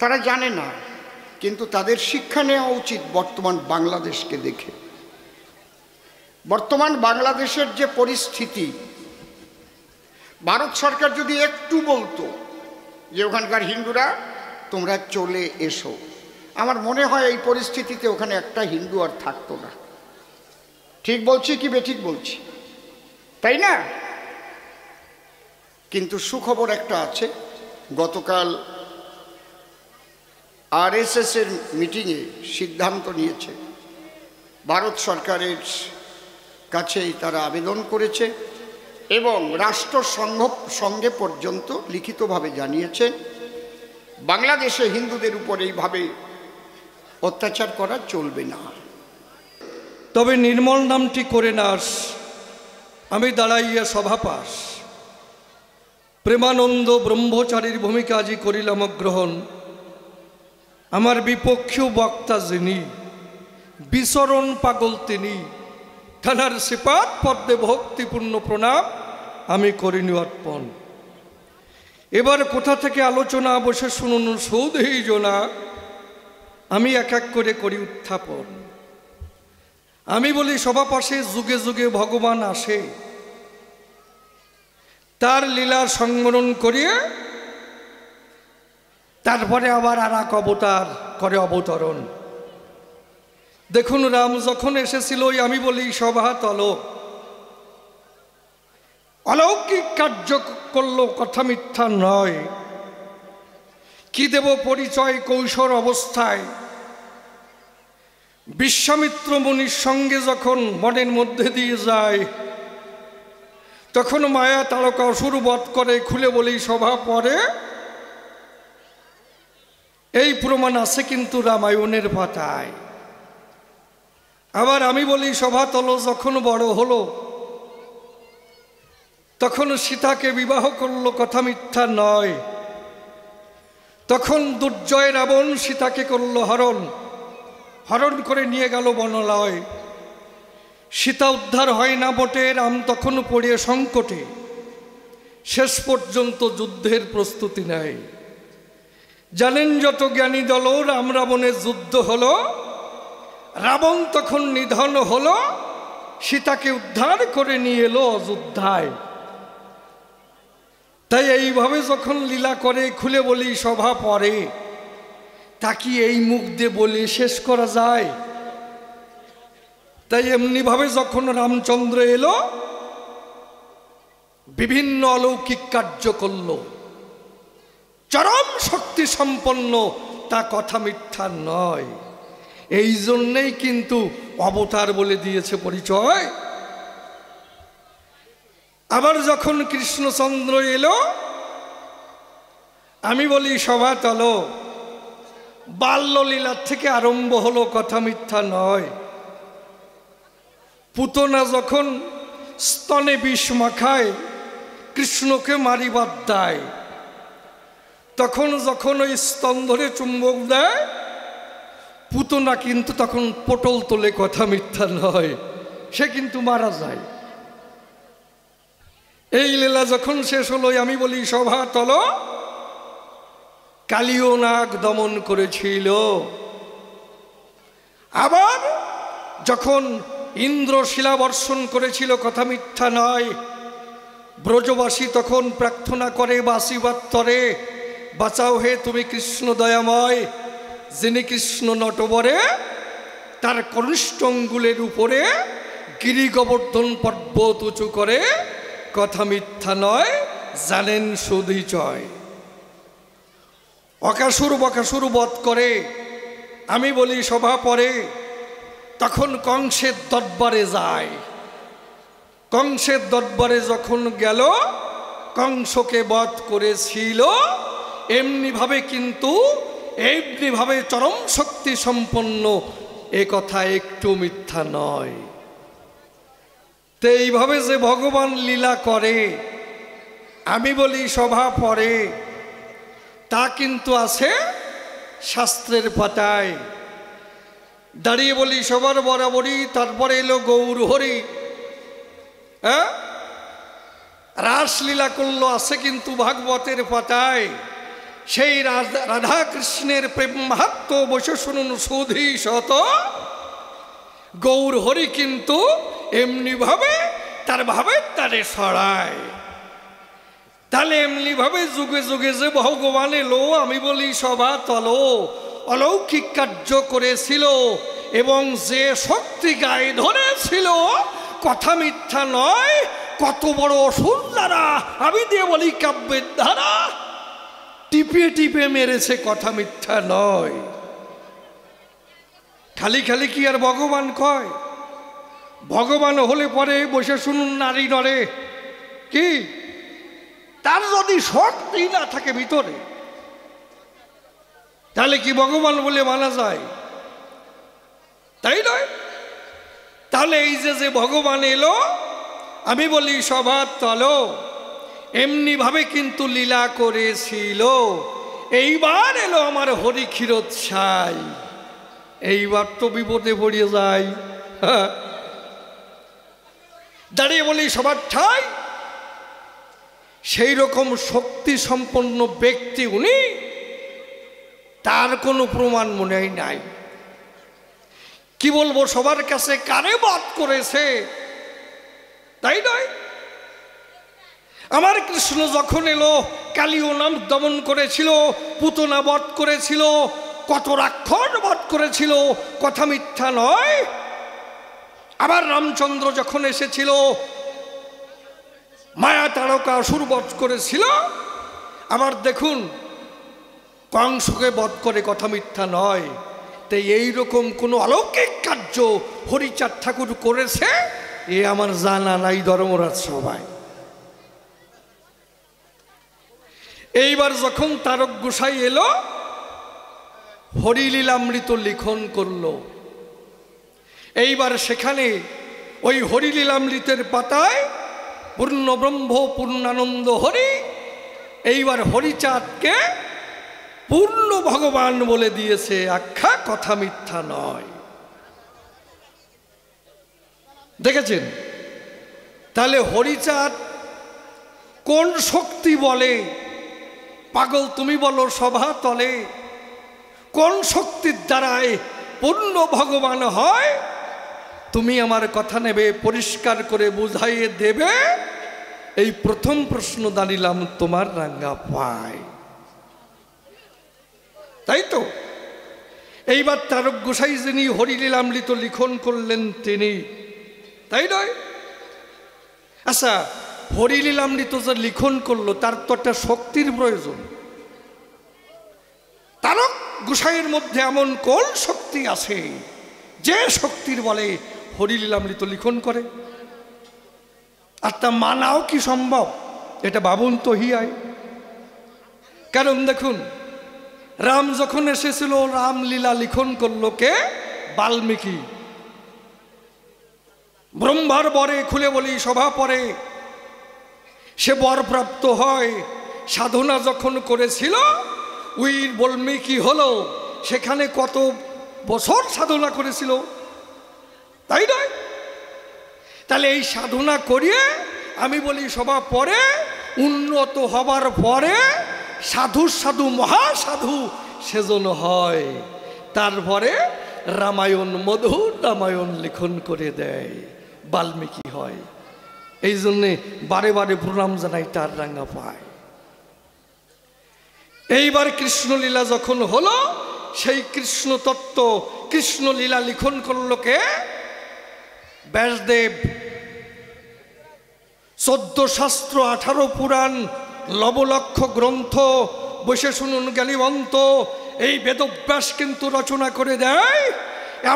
তারা জানে না, কিন্তু তাদের শিক্ষা নেওয়া উচিত বর্তমান বাংলাদেশকে দেখে। বর্তমান বাংলাদেশের যে পরিস্থিতি, ভারত সরকার যদি একটু বলতো যে ওখানকার হিন্দুরা তোমরা চলে এসো, আমার মনে হয় এই পরিস্থিতিতে ওখানে একটা হিন্দু আর থাকতো না। ঠিক বলছি কি বেঠিক বলছি, তাই না? কিন্তু সুখবর একটা আছে, গতকাল আরএসএস এর মিটিংয়ে সিদ্ধান্ত নিয়েছে, ভারত সরকারের কাছেই তারা আবেদন করেছে এবং রাষ্ট্রসংঘে পর্যন্ত লিখিতভাবে জানিয়েছে বাংলাদেশে হিন্দুদের উপর এইভাবে অত্যাচার করা চলবে না। তবে নির্মল নামটি করে নাস, আমি দাঁড়াইয়া সভাপাস, প্রেমানন্দ ব্রহ্মচারীর ভূমিকা আজি করিলাম গ্রহণ। আমার বিপক্ষীয় বক্তা যিনি, বিচরণ পাগল তিনি, থানার শ্রীপাদ পদ্মে ভক্তিপূর্ণ প্রণাম আমি করিনি অর্পণ। এবার কোথা থেকে আলোচনা বসে শুনুন সৌদেহী জোনা, আমি এক এক করে করি উত্থাপন। আমি বলি সভাপাশে যুগে যুগে ভগবান আসে, তার লীলার সংবরণ করিয়ে তারপরে আবার আর এক অবতার করে অবতরণ। দেখুন, রাম যখন এসেছিল, আমি বলি সভাতল, অলৌকিক কার্য করল, কথা মিথ্যা নয়। কি দেব পরিচয় কৈশোর অবস্থায়, বিশ্বামিত্র মুনির সঙ্গে যখন বনের মধ্যে দিয়ে যায়, তখন মায়া তারকা অসুর বধ করে। খুলে বলি সভা পরে, এই প্রমাণ আছে কিন্তু রামায়ণের পাতায়। আবার আমি বলি সভাতল, যখন বড় হলো তখন সীতাকে বিবাহ করলো, কথা মিথ্যা নয়। তখন দুর্জয় রাবণ সীতাকে করলো হরণ, হরণ করে নিয়ে গেল বনলয়। সীতা উদ্ধার হয় না বটে, রাম তখন পড়িয়ে সংকটে, শেষ পর্যন্ত যুদ্ধের প্রস্তুতি নেয়। জানেন যত জ্ঞানী দল, রাম রাবণের যুদ্ধ হলো, রাবণ তখন নিধন হলো, সীতাকে উদ্ধার করে নিয়ে এলো অযোধ্যায়। তাই এইভাবে যখন লীলা করে, খুলে বলি সভা পরে, তা কি এই মুখ দিয়ে বলে শেষ করা যায়? তাই এমনিভাবে যখন রামচন্দ্র এলো, বিভিন্ন অলৌকিক কার্য করল, চরম শক্তি সম্পন্ন, তা কথা মিথ্যা নয়। এই জন্যেই কিন্তু অবতার বলে দিয়েছে পরিচয়। আবার যখন কৃষ্ণচন্দ্র এলো, আমি বলি সভাতল, বাল্যলীলার থেকে আরম্ভ হলো, কথা মিথ্যা নয়। পুতনা যখন স্তনে বিষ মাখায়, কৃষ্ণকে মারিবার দেয়, তখন যখন ওই স্তন ধরে চুম্বক দেয়, পুতনা কিন্তু তখন পটল তোলে, কথা মিথ্যা নয়, সে কিন্তু মারা যায়। এই লীলা যখন শেষ হলো, আমি বলি সভাতল, কালীয় নাগ দমন করেছিল। আবার যখন ইন্দ্র শিলা বর্ষণ করেছিল, কথা মিথ্যা নয়। ব্রজবাসী তখন প্রার্থনা করে বাসিবার তরে, বাঁচাও হে তুমি কৃষ্ণ দয়াময়। যিনি কৃষ্ণ নটবরে, তার কনিষ্ঠ অঙ্গুলের উপরে গিরি গোবর্ধন পর্বত উঁচু করে, কথা মিথ্যা নয়, জানেন সুধিচয়। অকাসুর বকাসুর বধ করে, আমি বলি সভা পরে, তখন কংসের দরবারে যায়। কংসের দরবারে যখন গেল, কংসকে বধ করেছিল। এমনিভাবে কিন্তু এমনিভাবে চরম শক্তি সম্পন্ন, এ কথা একটু মিথ্যা নয়। তো এইভাবে যে ভগবান লীলা করে, আমি বলি সভা পরে, তা কিন্তু আছে শাস্ত্রের পাতায়। দাঁড়িয়ে বলি সবার বরাবরই। তারপরে এলো গৌর হরি, রাসলীলা করলো, আছে কিন্তু ভাগবতের পাতায়। সেই রাধা কৃষ্ণের প্রেম মাহাত্ম বসে শুনুন সুধী শত। গৌর হরি কিন্তু এমনি ভাবে তার ভাবে তারে সরায়। তাহলে এমনি ভাবে যুগে যুগে যে ভগবান এলো, আমি বলি সভা তলো, অলৌকিক কার্য করেছিল এবং যে শক্তি গায়ে ধরেছিল, কথা মিথ্যা নয়। কত বড় অসুর দ্বারা, আমি দিয়ে বলি কাব্যের ধারা, টিপে টিপে মেরেছে, কথা মিথ্যা নয়। খালি খালি কি আর ভগবান কয়? ভগবান হলে পরে বসে শুনুন নারী নরে কি, তার যদি শক্তি না থাকে ভিতরে, তাহলে কি ভগবান বলে মানা যায়? তাই নয়। তাহলে এই যে ভগবান এলো, আমি বলি সভা তলো, এমনি ভাবে কিন্তু লীলা করেছিল। এইবার এলো আমার হরি ক্ষীরোদ সাই, এইবার তো বিপদে পড়িয়ে যায়। দাঁড়িয়ে বলি সবার ঠাই, সেই রকম শক্তি সম্পন্ন ব্যক্তি উনি, তার কোনো প্রমাণ মনে নাই। কি বলবো সবার কাছে, কারে বধ করেছে? তাই নয়। আমার কৃষ্ণ যখন এলো, কালীয় নাম দমন করেছিল, পুতনা বধ করেছিল, কত রাক্ষস বধ করেছিল, কথা মিথ্যা নয়। আবার রামচন্দ্র যখন এসেছিল, মায়া তারকা অসুর বধ করেছিল। আবার দেখুন কংসকে বধ করে, কথা মিথ্যা নয়। তাই এইরকম কোনো অলৌকিক কার্য হরিচাঁদ ঠাকুর করেছে, এ আমার জানা নাই ধর্মরাজ সবাই। এইবার যখন তারক গোসাই এলো, হরিলীলামৃত লিখন করলো। এইবার সেখানে ওই হরিলীলামৃতের পাতায় পূর্ণ ব্রহ্ম পূর্ণানন্দ হরি, এইবার হরিচাঁদকে পূর্ণ ভগবান বলে দিয়েছে, আখ্যা কথা মিথ্যা নয়। দেখেছেন? তাহলে হরিচাঁদ কোন শক্তি বলে? পাগল তুমি বলো সভা তলে, কোন শক্তির দ্বারায় পূর্ণ ভগবান হয়? তুমি আমার কথা নেবে, পরিষ্কার করে বুঝাইয়ে দেবে। এই প্রথম প্রশ্ন দাঁড়িলাম তোমার রাঙ্গা পায়। তাই তো এইবার তারক গোসাই যিনি হরিলীলামৃত লিখন করলেন তিনি, তাই নয়? আচ্ছা, হরিলীলামৃত যে লিখন করলো, তার তো একটা শক্তির প্রয়োজন। তারক গোসাইয়ের মধ্যে এমন কোন শক্তি আছে যে শক্তির বলে হরিলীলামৃত লিখন করে? আর তা মানাও কি সম্ভব? এটা ভাবুন তো হিয়ায়। কারণ দেখুন, রাম যখন এসেছিল, রামলীলা লিখন করলো কে? বাল্মীকি। ব্রহ্মার বরে, খুলে বলি সভা পরে, সে বরপ্রাপ্ত হয়। সাধনা যখন করেছিল, ওই বাল্মীকি হলো, সেখানে কত বছর সাধনা করেছিল, তাই নয়? তাহলে এই সাধনা করিয়ে, আমি বলি সভা পরে, উন্নত হবার পরে সাধু সাধু মহাসাধু সেজন হয়। তারপরে রামায়ণ, মধুর রামায়ণ লিখন করে দেয়, বাল্মীকি হয়। এই জন্যে বারে বারে প্রণাম জানাই তার রাঙ্গা পায়। এইবার কৃষ্ণলীলা যখন হলো, সেই কৃষ্ণ তত্ত্ব, কৃষ্ণলীলা লিখন করলো কে? ব্যাসদেব। 14 শাস্ত্র, 18 পুরাণ, লবলক্ষ গ্রন্থ, বসে শুনুন জ্ঞানীবন্ত, এই বেদব্যাস কিন্তু রচনা করে দেয়।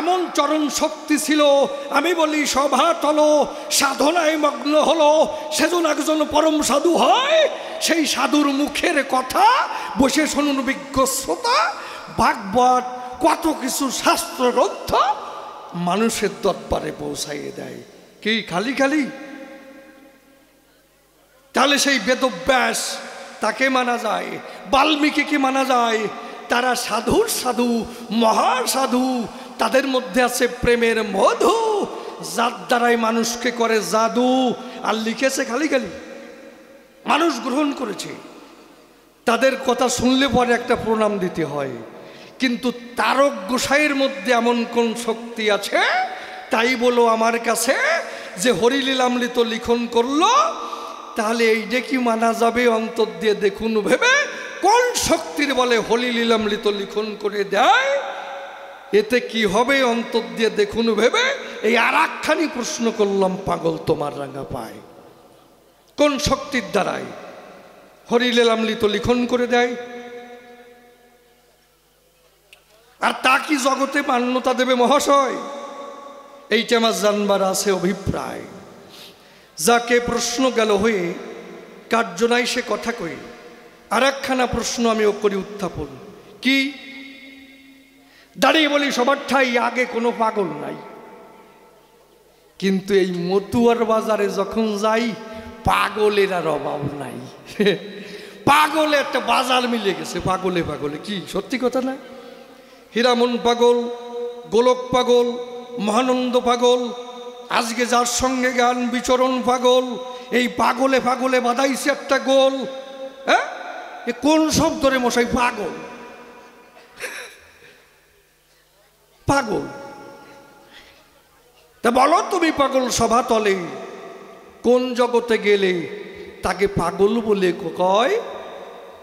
এমন চরম শক্তি ছিল, আমি বলি সভা তলো, সাধনায় মগ্ন হলো, সেজন একজন পরম সাধু হয়। সেই সাধুর মুখের কথা বসে শুনুন বিজ্ঞ শ্রোতা, ভাগবত, কত কিছু শাস্ত্র গ্রন্থ মানুষের দরবারে পৌঁছাইয়ে দেয়। কি খালি খালি? তাহলে সেই বেদব্যাস, তাকে মানা যায়, বাল্মীকিকে মানা যায়। তারা সাধুর সাধু, মহাসাধু, তাদের মধ্যে আছে প্রেমের মধু, যার দ্বারাই মানুষকে করে জাদু। আর লিখেছে খালি খালি, মানুষ গ্রহণ করেছে। তাদের কথা শুনলে পরে একটা প্রণাম দিতে হয়, কিন্তু তারক গোসাইয়ের মধ্যে এমন কোন শক্তি আছে তাই বলো আমার কাছে যে হরিলীলামৃত লিখন করলো, তাহলে এইটা কি মানা যাবে অন্তর দিয়ে দেখুন ভেবে? কোন শক্তির বলে হরিলীলামৃত লিখন করে দেয়, এতে কি হবে অন্তর দিয়ে দেখুন ভেবে এই আর একখানি প্রশ্ন করলাম, পাগল তোমার রাঙা পায় কোন শক্তির দ্বারায় হরিলীলামৃত লিখন করে দেয়? আর তা কি জগতে মান্যতা দেবে মহাশয়? এইটা আমার জানবার আছে অভিপ্রায়। যাকে প্রশ্ন গেল হয়ে কার্য নাই সে কথা কয়ে, আর একখানা প্রশ্ন আমি ও করি উত্থাপন। কি? দাঁড়িয়ে বলি সবার ঠাই আগে কোনো পাগল নাই, কিন্তু এই মতুয়ার বাজারে যখন যাই পাগলের আর অভাব নাই। পাগলে একটা বাজার মিলে গেছে, পাগলে পাগলে। কি সত্যি কথা না? হীরামন পাগল, গোলক পাগল, মহানন্দ পাগল, আজকে যার সঙ্গে গান বিচরণ পাগল, এই পাগলে পাগলে বাঁধাইছে একটা গোল। হ্যাঁ, এ কোন শব্দ রে মশাই? পাগল, পাগল। তা বলো তুমি পাগল সভা তলে কোন জগতে গেলে তাকে পাগল বলে কয়?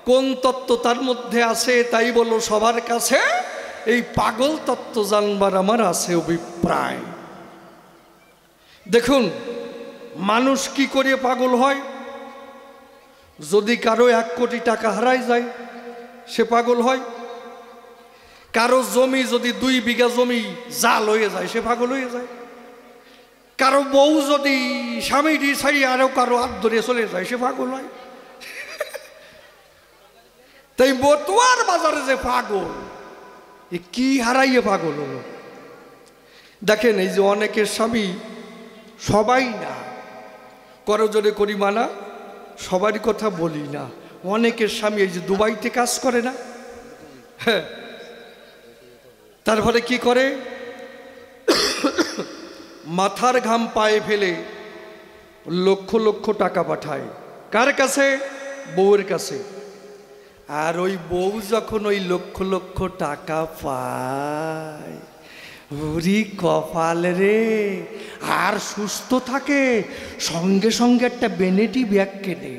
কোন তত্ত্ব তার মধ্যে আছে তাই বলো সবার কাছে? এই পাগল তত্ত্ব জানবার আমার আছে অভিপ্রায়। দেখুন, মানুষ কি করে পাগল হয়? যদি কারো 1 কোটি টাকা হারায় যায় সে পাগল হয়। কারো জমি যদি 2 বিঘা জমি জাল হয়ে যায় সে পাগল হয়ে যায়। কারো বউ যদি স্বামীটি ছাড়ি আরো কারো হাত ধরে চলে যায় সে পাগল হয়। তাই মতুয়ার বাজারে যে পাগল, এ কি হারাইয়ে পাগল হলো? দেখেন, এই যে অনেকের স্বামী, সবাই না, করো জোরে করি মানা, সবারই কথা বলি না, অনেকের স্বামী এই যে দুবাইতে কাজ করে না, হ্যাঁ, তারপরে কি করে? মাথার ঘাম পায়ে ফেলে লক্ষ লক্ষ টাকা পাঠায়। কার কাছে? বউয়ের কাছে। আর ওই বউ যখন ওই লক্ষ লক্ষ টাকা পায়, ওরি কপাল রে, আর সুস্থ থাকে, সঙ্গে সঙ্গে একটা বেনেটি ব্যাগ কেনে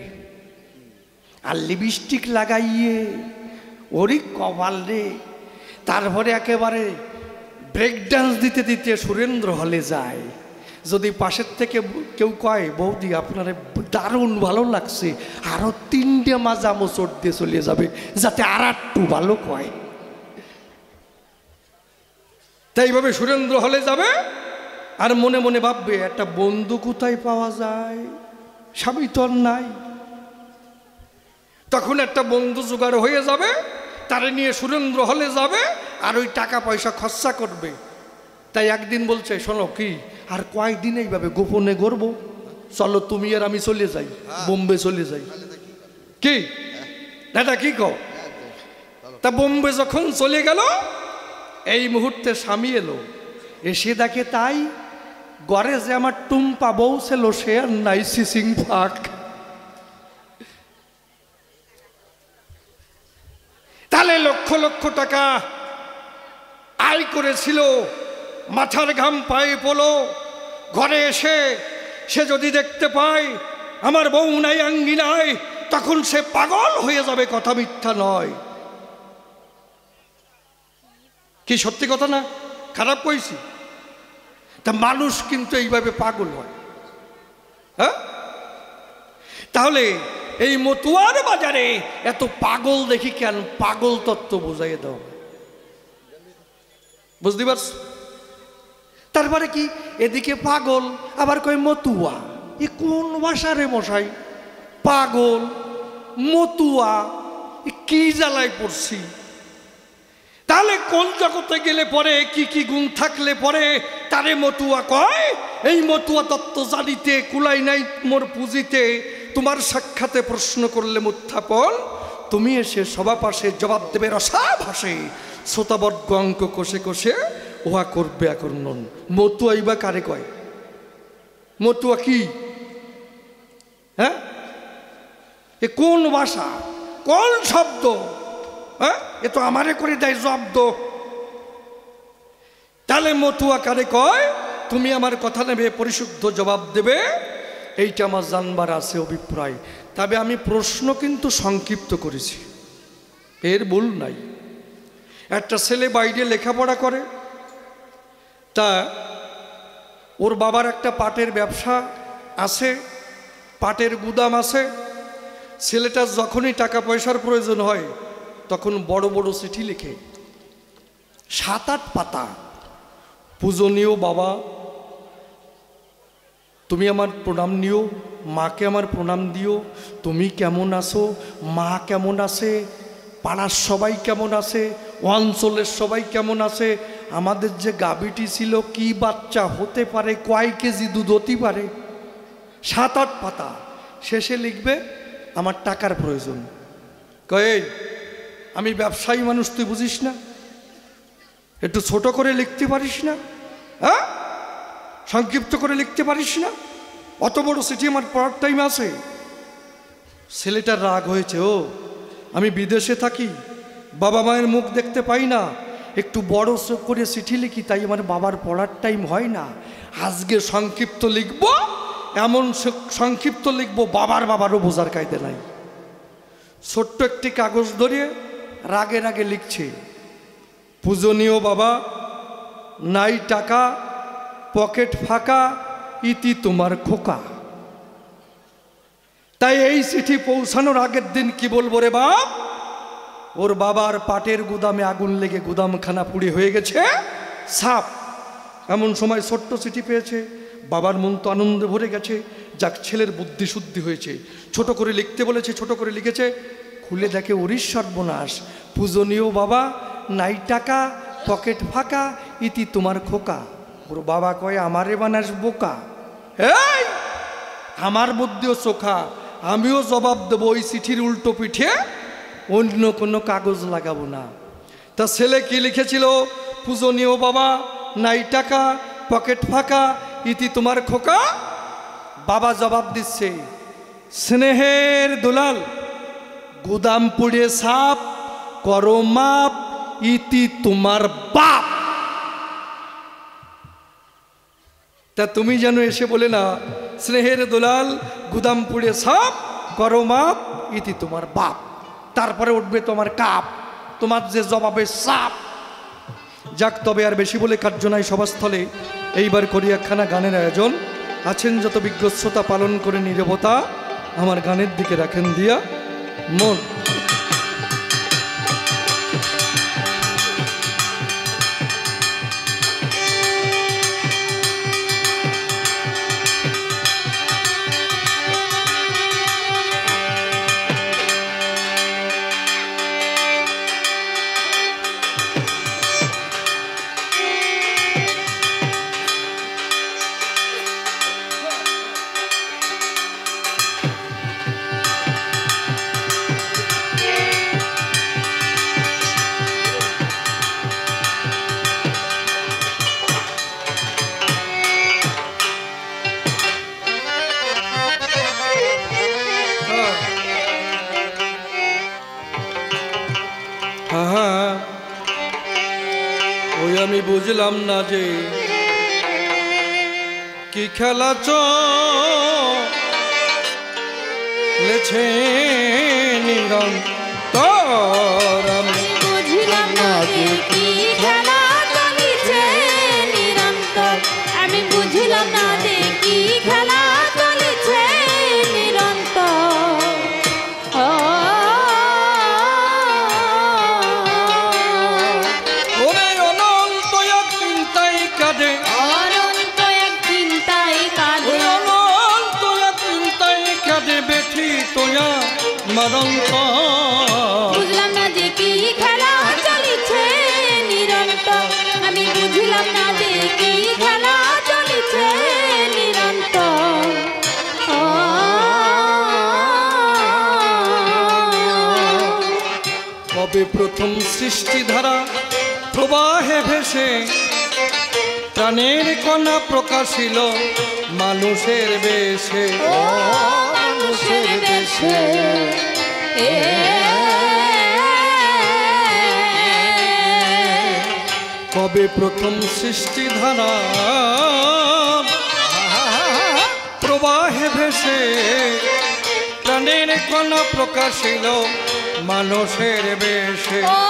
আর লিপস্টিক লাগাইয়ে, ওরি কপাল রে। তারপরে একেবারে ব্রেক ডান্স দিতে দিতে সুরেন্দ্র হলে যায়। যদি পাশের থেকে কেউ কয়, বৌদি আপনার দারুণ ভালো লাগছে, আরো 3টে মাজা মোচড় দিয়ে চলে যাবে যাতে আর একটু ভালো কয়। তাই এইভাবে সুরেন্দ্র হলে যাবে আর মনে মনে ভাববে একটা বন্ধু কোথায় পাওয়া যায়, স্বামী তো আর নাই। তখন একটা বন্ধু জোগাড় হয়ে যাবে, তারে নিয়ে সুরেন্দ্র হলে যাবে আর ওই টাকা পয়সা খরচা করবে। তাই একদিন বলছে, শোনো কি আর কয়েকদিন এইভাবে গোপনে করব, চলো তুমি আর আমি চলে যাই, বোম্বে চলে যাই। কি দাদা কি কও? তা বোম্বে যখন চলে গেল, এই মুহূর্তে স্বামী এলো, এসে দেখে তাই ঘরে যে আমার টুম্পা বউ ছিল সে আর নাই, সিসিং ফাঁক। তাহলে লক্ষ লক্ষ টাকা আয় করেছিল, মাথার ঘাম পায়ে পড়লো, ঘরে এসে সে যদি দেখতে পায় আমার বউ নাই, আঙ্গি নাই, তখন সে পাগল হয়ে যাবে, কথা মিথ্যা নয়। কি সত্যি কথা না? খারাপ কইছি? তা মানুষ কিন্তু এইভাবে পাগল হয়। হ্যাঁ, তাহলে এই মতুয়ার বাজারে এত পাগল দেখি কেন? পাগল তত্ত্ব বোঝাই দাও, বুঝতে পারছ? তারপরে কি, এদিকে পাগল আবার কয় মতুয়া। এ কোন ভাষা রে মশাই? পাগল মতুয়া, কি জ্বালায় পড়ছি? তাহলে কোন জগতে গেলে পরে কি কি গুণ থাকলে পরে তারে মতুয়া কয়? এই মতুয়া তত্ত্ব জানিতে কুলাই নাই মোর পুঁজিতে, তোমার সাক্ষাতে প্রশ্ন করলে উত্থাপন, তুমি এসে সভা পাশে জবাব দেবে রসা ভাসে, শ্রোতাবর্গ অঙ্ক কষে কষে উহা করবে আকর্ণন। মতুয়াই বা কারে কয়? মতুয়া কি? হ্যাঁ, এ কোন ভাষা? কোন শব্দ? হ্যাঁ, এ তো আমারে করে দেয় জব্দ। তাহলে মতুয়া কারে কয়, তুমি আমার কথা নেবে, পরিশুদ্ধ জবাব দেবে, এইটা আমার জানবার আছে অভিপ্রায়। তবে আমি প্রশ্ন কিন্তু সংক্ষিপ্ত করেছি, এর ভুল নাই। একটা ছেলে বাইরে লেখাপড়া করে, তা ওর বাবার একটা পাটের ব্যবসা আছে, পাটের গুদাম আছে। ছেলেটার যখনই টাকা পয়সার প্রয়োজন হয় তখন বড় বড় চিঠি লিখে, 7-8 পাতা। পূজনীয় বাবা, তুমি আমার প্রণাম নিও, মাকে আমার প্রণাম দিও, তুমি কেমন আছো, মা কেমন আছে, পাড়ার সবাই কেমন আছে, অঞ্চলের সবাই কেমন আছে, আমাদের যে গাভীটি ছিল কি বাচ্চা হতে পারে, কয় কেজি দুধ হতে পারে। 7-8 পাতা। শেষে লিখবে, আমার টাকার প্রয়োজন। কয়ে, আমি ব্যবসায়ী মানুষ, তুই বুঝিস না? একটু ছোট করে লিখতে পারিস না? হ্যাঁ, সংক্ষিপ্ত করে লিখতে পারিস না? অত বড় চিঠি আমার পড়ার টাইম আছে। ছেলেটার রাগ হয়েছে, ও আমি বিদেশে থাকি, বাবা মায়ের মুখ দেখতে পাই না, একটু বড় করে চিঠি লিখি, তাই আমার বাবার পড়ার টাইম হয় না। আজকে সংক্ষিপ্ত লিখব, এমন সংক্ষিপ্ত লিখব বাবারও বোঝার কায়দা নাই। ছোট্ট একটি কাগজ ধরিয়ে রাগে রাগে লিখছে, পূজনীয় বাবা, নাই টাকা, পকেট ফাঁকা, ইতি তোমার খোকা। তাই এই চিঠি পৌঁছানোর আগের দিন কি বলবো রে বাপ, ওর বাবার পাটের গুদামে আগুন লেগে গুদামখানা পুড়ে হয়ে গেছে সাপ। এমন সময় ছোট্ট চিঠি পেয়েছে, বাবার মন তো আনন্দে ভরে গেছে, যাক ছেলের বুদ্ধি শুদ্ধি হয়েছে। ছোট করে লিখতে বলেছে, ছোট করে লিখেছে, খুলে দেখে ওরিস সর্বনাশ, পূজনীয় বাবা, নাই টাকা, পকেট ফাঁকা, ইতি তোমার খোকা। ওর বাবা কয়, আমারে বানাস বোকা, এই আমার বুদ্ধিও চোখা, আমিও জবাব দেবো, ওই চিঠির উল্টো পিঠে অন্য কোনো কাগজ লাগাবো না। তা ছেলে কি লিখেছিল, পূজনীয় বাবা, নাই টাকা, পকেট ফাঁকা, ইতি তোমার খোকা। বাবা জবাব দিচ্ছে, স্নেহের দুলাল, গুদাম পুড়ে সাপ, করো মাপ, ইতি তোমার বাপ। তা তুমি যেন এসে বলে না, স্নেহের দুলাল, গুদাম পুড়ে সাপ, করো মাপ, ইতি তোমার বাপ। তারপরে উঠবে তোমার কাপ, তোমার যে জবাবে সাপ। যাক, তবে আর বেশি বলে কার্য নাই সভাস্থলে। এইবার করি একখানা গানের আয়োজন। আছেন যত বিজ্ঞ শ্রোতা, পালন করে নীরবতা, আমার গানের দিকে রাখেন দিয়া মন। ওই আমি বুঝলাম না যে কি খেলা চলেছে নিরন্তর, আমি বুঝলাম না যে কি খেলা চলেছে নিরন্তর, আমি বুঝলাম না যে কি খেলা চলেছে নিরন্তর। ওরে অনন্ত এক চিন্তাই কাঁদে, অনন্ত এক চিন্তায় কাঁদে, অনন্ত এক চিন্তাই কাঁদে, বেঠি তোয়া মরন্ত। বুঝলাম না যে কি খেলা চলেছে নিরন্তর, আমি বুঝলাম না যে কি খেলা চলেছে নিরন্তর। কবে প্রথম সৃষ্টিধারা প্রবাহে ভেসে প্রাণের কণা প্রকাশিল মানুষের বেশে, মানুষের দেশে কবে প্রথম সৃষ্টি ধারা প্রবাহে ভেসে প্রাণের কণা প্রকাশিল মানুষের বেশে। ও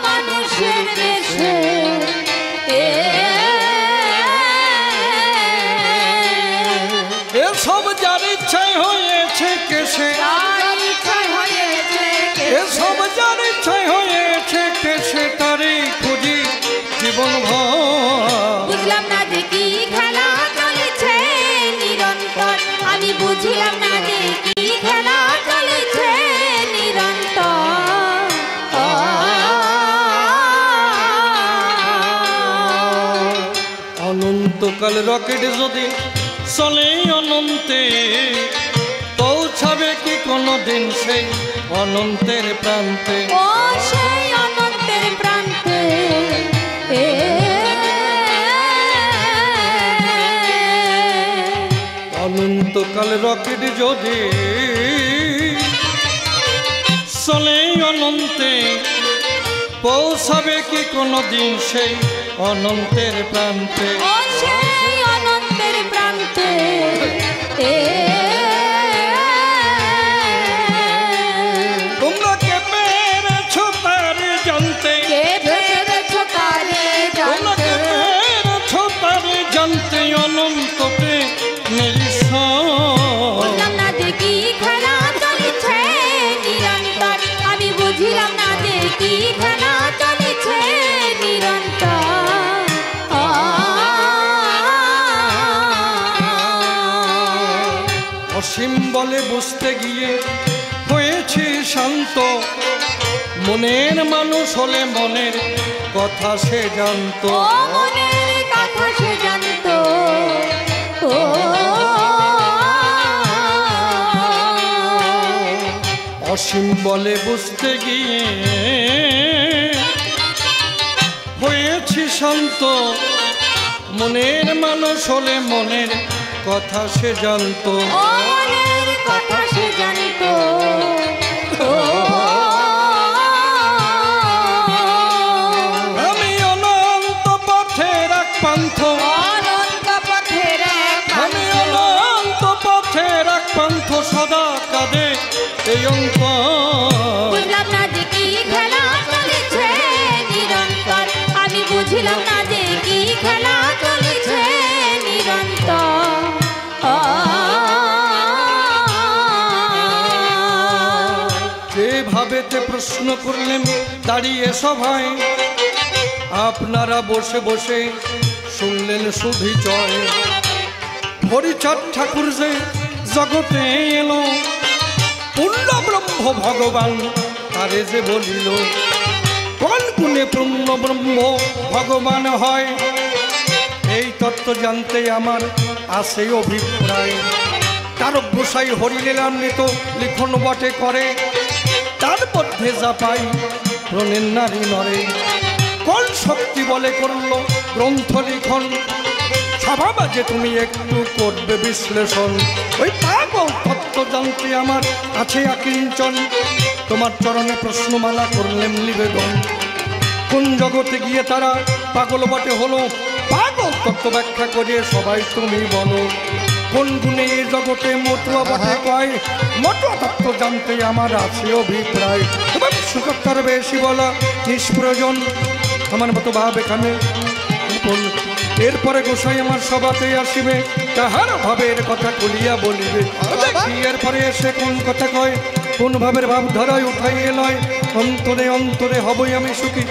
মানুষের বেশে এসব যার ইচ্ছায় হয়েছে কেসে, এসব যার ইচ্ছায় হয়েছে কেসে তারই খুঁজি জীবন ভর। বুঝলাম না যে কি খেলা চলেছে নিরন্তর, আমি বুঝলাম না যে কি খেলা চলেছে নিরন্তর। অনন্তকাল রকেট যদি চলে অনন্তে, পৌঁছাবে কি কোনোদিন সেই অনন্তের প্রান্তে? ও সেই অনন্তের প্রান্তে অনন্তকাল রকেট যদি চলে অনন্তে, পৌঁছাবে কি কোনোদিন সেই অনন্তের প্রান্তে? ও সেই অনন্তের প্রান্তে তোমরা কে পেরেছ তার জানতে, কে পেরেছ তারে তোমরা কে পেরেছ তার জানতে অনন্তকে নিরীশ্বর। বুঝলাম না যে কি খেলা চলেছে নিরন্তর, আমি বুঝলাম না যে কি খেলা চলেছে নিরন্তর। অসীম বলে বুঝতে গিয়ে হয়েছে শান্ত, মনের মানুষ হলে মনের কথা সে জানতো। ও মনের কথা সে জানতো। ও অসীম বলে বুঝতে গিয়ে হয়েছি শান্ত, মনের মানুষ হলে মনের কথা সে জানতো। ও মনের কথা সে জানতো। আমি অনন্ত পথের এক পান্থ, অনন্ত পথের এক আমি অনন্ত পথের এক পান্থ, সদা কাঁদে এই অঙ্ক। বুঝলাম না যে কি খেলা চলেছে নিরন্তর, আমি বুঝলাম না যে কি খেলা চলেছে নিরন্তর। যেভাবেতে প্রশ্ন করলেন দাঁড়িয়ে সভায়, আপনারা বসে বসে শুনলেন শুধু জয়। হরিচাঁদ ঠাকুর যে জগতে এলো, পূর্ণ ব্রহ্ম ভগবান তারে যে বলিল, কোন গুণে পূর্ণ ব্রহ্ম ভগবান হয়, এই তত্ত্ব জানতে আমার আছে অভিপ্রায়। তার গোসাই হরিলীলামৃত লিখন বটে করে, তার মধ্যে যা পাই প্রণের নারী নরে। কোন শক্তি বলে করলো গ্রন্থ লিখন, সভা বাজে তুমি একটু করবে বিশ্লেষণ। ওই পাগল তত্ত্ব জানতে আমার আছে আকিঞ্চন, তোমার চরণে প্রশ্নমালা করলেন নিবেদন। কোন জগতে গিয়ে তারা পাগল বটে হলো, পাগল তত্ত্ব ব্যাখ্যা করে সবাই তুমি বলো। কোন গুণে এই জগতে মতুয়া বটে কয়, মতুয়া তত্ত্ব জানতে আমার আছে অভিপ্রায়। এবার সুকর্তার বেশি বলা নিষ্প্রয়োজন, আমার মতো ভাব এখানে। এরপরে গোসাই আমার সভাতে আসিবে, তাহার ভাবের কথা খুলিয়া বলিবে। দেখি এরপরে এসে কোন কথা কয়, কোন ভাবের ভাব ধরায় উঠাইয়ে লয়। অন্তরে অন্তরে হবই আমি সুখী,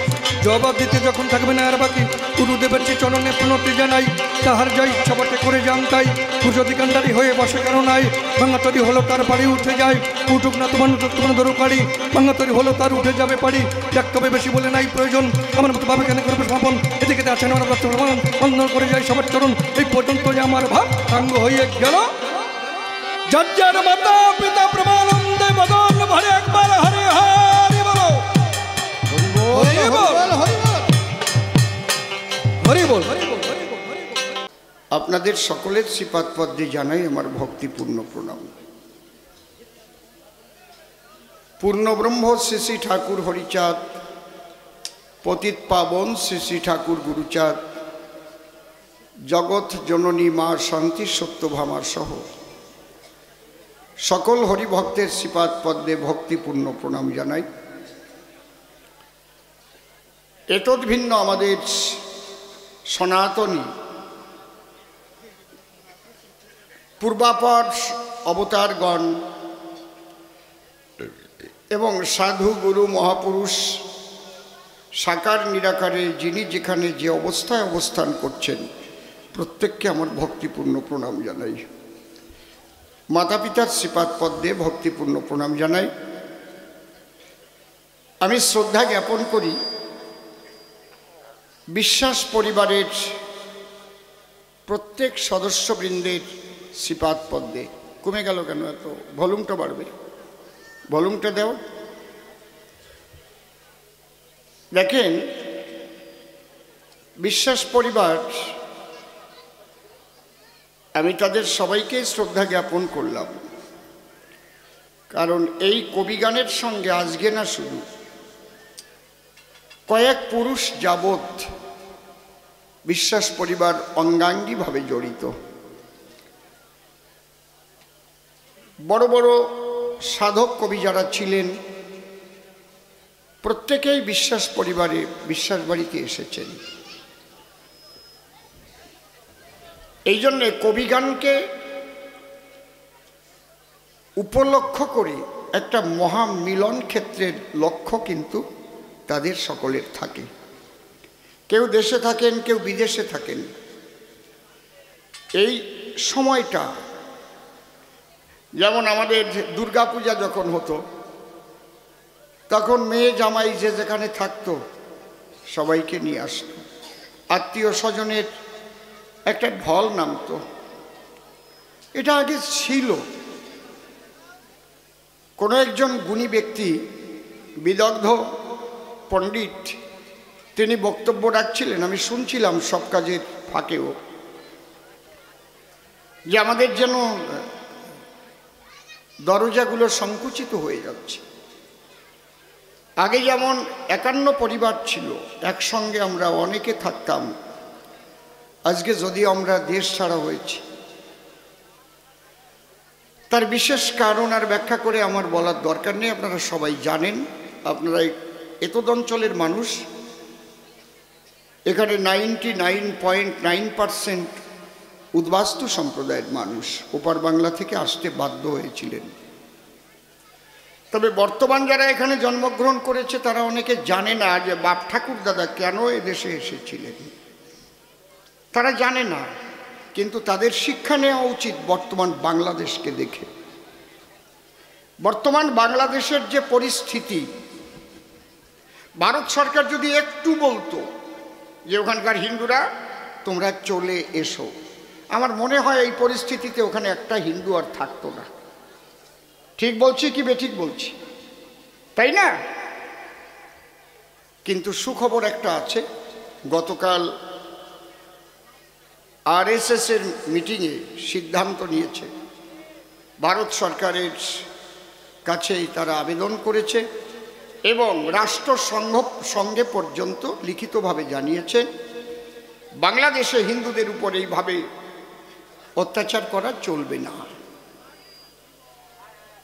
জবাব দিতে যখন থাকবে না আর বাকি। গুরুদেবের যে চরণে প্রণতি জানাই, তাহার যা ইচ্ছা বটে করে যান তাই। পুজো দিকান্ডারি হয়ে বসে কেন নাই, ভাঙাতরি হলো তার বাড়ি উঠে যায়। উঠুক না তোমার দরকারি, ভাঙাতরি হলো তার উঠে যাবে পারি। এক তবে বেশি বলে নাই প্রয়োজন, আমার মতো ভাবে কেন করবে সমাপন। এদিকে আছেন আমার বন্ধন করে যায় সবার চরণ। এই পর্যন্ত যে আমার ভাব সাঙ্গ হয়ে গেল। যার মাতা পিতা প্রমানন্দে মদন ভরে একবার হরে হরি বলো, হরি বল, হরি বল। আপনাদের সকলের শ্রীপাদ পদ্মে জানাই আমার ভক্তিপূর্ণ প্রণাম। পূর্ণব্রহ্ম শ্রী শ্রী ঠাকুর হরিচাঁদ পতিত পাবন শ্রী শ্রী ঠাকুর গুরুচাঁদ, জগৎ জননী মা শান্তি সত্যভামার সহ সকল হরিভক্তের শ্রীপাদ পদ্মে ভক্তিপূর্ণ প্রণাম জানাই। এতদ ভিন্ন আমাদের সনাতনী পূর্বাপর অবতারগণ এবং সাধু গুরু মহাপুরুষ সাকার নিরাকারে যিনি যেখানে যে অবস্থায় অবস্থান করছেন প্রত্যেককে আমার ভক্তিপূর্ণ প্রণাম জানাই। মাতা পিতার শ্রীপাদ পদ্মে ভক্তিপূর্ণ প্রণাম জানাই। আমি শ্রদ্ধা জ্ঞাপন করি বিশ্বাস পরিবারের প্রত্যেক সদস্যবৃন্দের শ্রীপাদ পদ্মে। কমে গেল কেন? এত ভলিউমটা বাড়বে, ভলিউমটা দেও। দেখেন, বিশ্বাস পরিবার, আমি তাদের সবাইকে শ্রদ্ধা জ্ঞাপন করলাম, কারণ এই কবিগানের সঙ্গে আজকে না শুধু কয়েক পুরুষ যাবৎ বিশ্বাস পরিবার অঙ্গাঙ্গিভাবে জড়িত। বড় বড় সাধক কবি যারা ছিলেন প্রত্যেকেই বিশ্বাস পরিবারে বিশ্বাস বাড়িতে এসেছেন। এই জন্যে কবিগানকে উপলক্ষ করে একটা মহামিলন ক্ষেত্রের লক্ষ্য কিন্তু তাদের সকলের থাকে। কেউ দেশে থাকেন, কেউ বিদেশে থাকেন। এই সময়টা যেমন আমাদের দুর্গাপূজা যখন হতো তখন মেয়ে জামাই যে যেখানে থাকতো সবাইকে নিয়ে আসতো, আত্মীয় স্বজনের একটা ঢল নামতো। এটা আগে ছিল। কোনো একজন গুণী ব্যক্তি, বিদগ্ধ পণ্ডিত, তিনি বক্তব্য রাখছিলেন, আমি শুনছিলাম সব কাজের ফাঁকেও, যে আমাদের যেন দরজাগুলো সংকুচিত হয়ে যাচ্ছে। আগে যেমন 51 পরিবার ছিল, একসঙ্গে আমরা অনেকে থাকতাম। আজকে যদিও আমরা দেশ ছাড়া হয়েছি, তার বিশেষ কারণ আর ব্যাখ্যা করে আমার বলার দরকার নেই, আপনারা সবাই জানেন। আপনারা এতদ অঞ্চলের মানুষ, এখানে 99.9% উদ্বাস্তু সম্প্রদায়ের মানুষ ওপার বাংলা থেকে আসতে বাধ্য হয়েছিলেন। তবে বর্তমান যারা এখানে জন্মগ্রহণ করেছে তারা অনেকে জানে না যে বাপ ঠাকুর দাদা কেন এদেশে এসেছিলেন, তারা জানে না। কিন্তু তাদের শিক্ষা নেওয়া উচিত বর্তমান বাংলাদেশকে দেখে। বর্তমান বাংলাদেশের যে পরিস্থিতি, ভারত সরকার যদি একটু বলতো যে ওখানকার হিন্দুরা তোমরা চলে এসো, আমার মনে হয় এই পরিস্থিতিতে ওখানে একটা হিন্দু আর থাকতো না। ঠিক বলছি কি বেঠিক বলছি, তাই না? কিন্তু সুখবর একটা আছে। গতকাল RSS এর মিটিংয়ে সিদ্ধান্ত নিয়েছে, ভারত সরকারের কাছেই তারা আবেদন করেছে এবং রাষ্ট্রসংঘে পর্যন্ত লিখিতভাবে জানিয়েছে বাংলাদেশে হিন্দুদের উপর এইভাবে অত্যাচার করা চলবে না,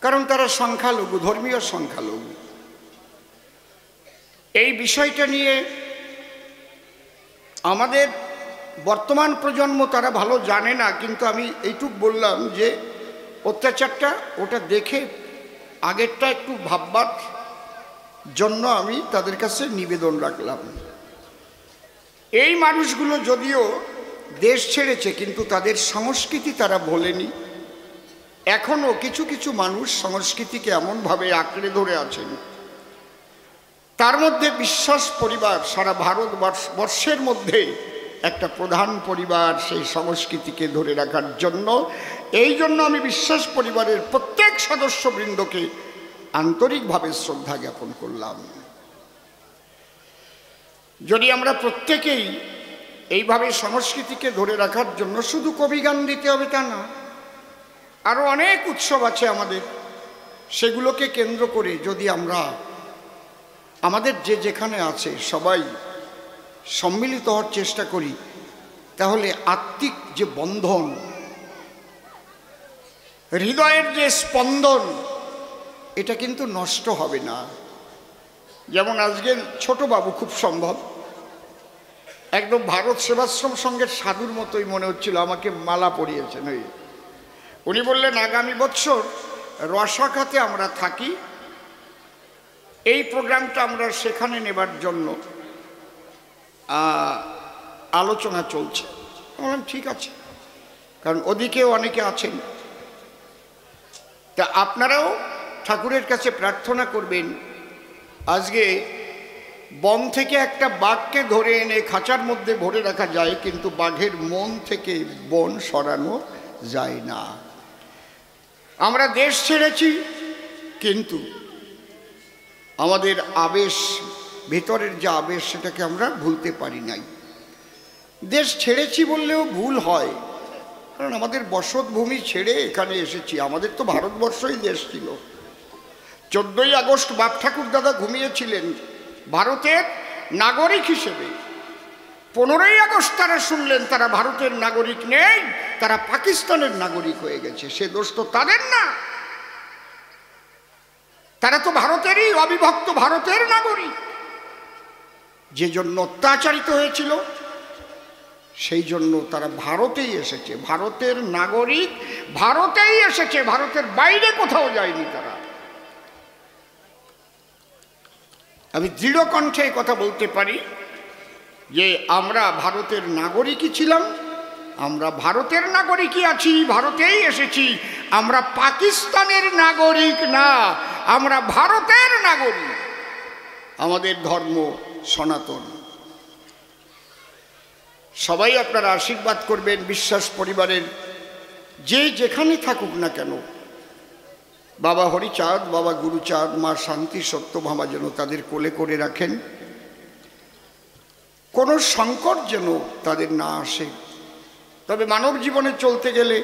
কারণ তারা সংখ্যালঘু, ধর্মীয় সংখ্যালঘু। এই বিষয়টা নিয়ে আমাদের বর্তমান প্রজন্ম তারা ভালো জানে না, কিন্তু আমি এইটুক বললাম যে অত্যাচারটা ওটা দেখে আগেরটা একটু ভাববার জন্য আমি তাদের কাছে নিবেদন রাখলাম। এই মানুষগুলো যদিও দেশ ছেড়েছে কিন্তু তাদের সংস্কৃতি তারা ভোলেনি। এখনও কিছু কিছু মানুষ সংস্কৃতিকে এমনভাবে আঁকড়ে ধরে আছেন, তার মধ্যে বিশ্বাস পরিবার সারা ভারতবর্ষের মধ্যে একটা প্রধান পরিবার সেই সংস্কৃতিকে ধরে রাখার জন্য। এই জন্য আমি বিশ্বাস পরিবারের প্রত্যেক সদস্যবৃন্দকে আন্তরিকভাবে শ্রদ্ধা জ্ঞাপন করলাম। যদি আমরা প্রত্যেকেই এইভাবে সংস্কৃতিকে ধরে রাখার জন্য শুধু কবিগান দিতে হবে তা না, আরও অনেক উৎসব আছে আমাদের, সেগুলোকে কেন্দ্র করে যদি আমরা আমাদের যে যেখানে আছে সবাই সম্মিলিত হওয়ার চেষ্টা করি, তাহলে আত্মিক যে বন্ধন, হৃদয়ের যে স্পন্দন, এটা কিন্তু নষ্ট হবে না। যেমন আজকে ছোট বাবু খুব সম্ভব একদম ভারত সেবাশ্রম সঙ্গের সাধুর মতোই মনে হচ্ছিল, আমাকে মালা পরিয়েছেন। উনি বললেন আগামী বছর রসাখাতে আমরা থাকি, এই প্রোগ্রামটা আমরা সেখানে নেবার জন্য আলোচনা চলছে। বললাম ঠিক আছে, কারণ ওদিকেও অনেকে আছেন। তা আপনারাও ঠাকুরের কাছে প্রার্থনা করবেন, আজকে বন থেকে একটা বাঘকে ধরে এনে খাঁচার মধ্যে ভরে রাখা যায়, কিন্তু বাঘের মন থেকে বন সরানো যায় না। আমরা দেশ ছেড়েছি, কিন্তু আমাদের আবেশ, ভেতরের যে আবেশ, সেটাকে আমরা ভুলতে পারি নাই। দেশ ছেড়েছি বললেও ভুল হয়, কারণ আমাদের বসতভূমি ছেড়ে এখানে এসেছি। আমাদের তো ভারতবর্ষই দেশ ছিল। 14ই আগস্ট বাপ ঠাকুর দাদা ঘুমিয়েছিলেন ভারতের নাগরিক হিসেবে। 15ই আগস্ট তারা শুনলেন তারা ভারতের নাগরিক নেই, তারা পাকিস্তানের নাগরিক হয়ে গেছে। সে দোষ তো তাদের না, তারা তো ভারতেরই, অবিভক্ত ভারতের নাগরিক। যে জন্য অত্যাচারিত হয়েছিল, সেই জন্য তারা ভারতেই এসেছে। ভারতের নাগরিক ভারতেই এসেছে, ভারতের বাইরে কোথাও যায়নি তারা। আমি দৃঢ় কণ্ঠে কথা বলতে পারি যে আমরা ভারতের নাগরিকই ছিলাম, আমরা ভারতের নাগরিকই আছি, ভারতেই এসেছি। আমরা পাকিস্তানের নাগরিক না, আমরা ভারতের নাগরিক। আমাদের ধর্ম সনাতন। সবাই আপনারা আশীর্বাদ করবেন বিশ্বাস পরিবারের যে যেখানে থাকুক না কেন। বাবা হরিচাঁদ, বাবা গুরুচাঁদ, মা শান্তি সত্যভামা যেন তাদের কোলে করে রাখেন, কোনো সংকট যেন তাদের না আসে। তবে মানব জীবনে চলতে গেলে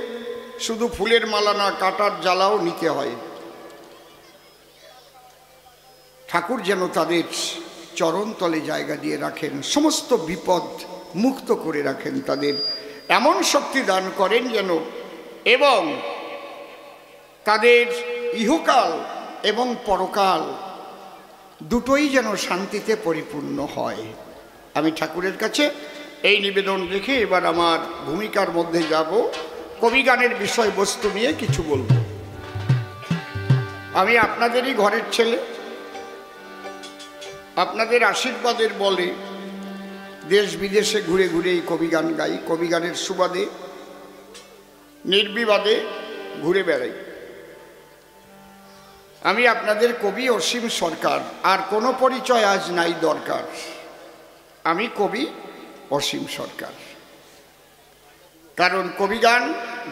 শুধু ফুলের মালা না, কাটার জ্বালাও নিতে হয়। ঠাকুর যেন তাদের চরণতলে জায়গা দিয়ে রাখেন, সমস্ত বিপদ মুক্ত করে রাখেন, তাদের এমন শক্তি দান করেন যেন, এবং তাদের ইহকাল এবং পরকাল দুটোই যেন শান্তিতে পরিপূর্ণ হয়। আমি ঠাকুরের কাছে এই নিবেদন রেখে এবার আমার ভূমিকার মধ্যে যাব। কবিগানের বিষয়বস্তু নিয়ে কিছু বলবো। আমি আপনাদেরই ঘরের ছেলে, আপনাদের আশীর্বাদের বলে দেশ বিদেশে ঘুরে ঘুরে এই কবিগান গাই। কবিগানের সুবাদে নির্বিবাদে ঘুরে বেড়াই। আমি আপনাদের কবি অসীম সরকার, আর কোনো পরিচয় আজ নাই দরকার। আমি কবি অসীম সরকার। কারণ কবিগান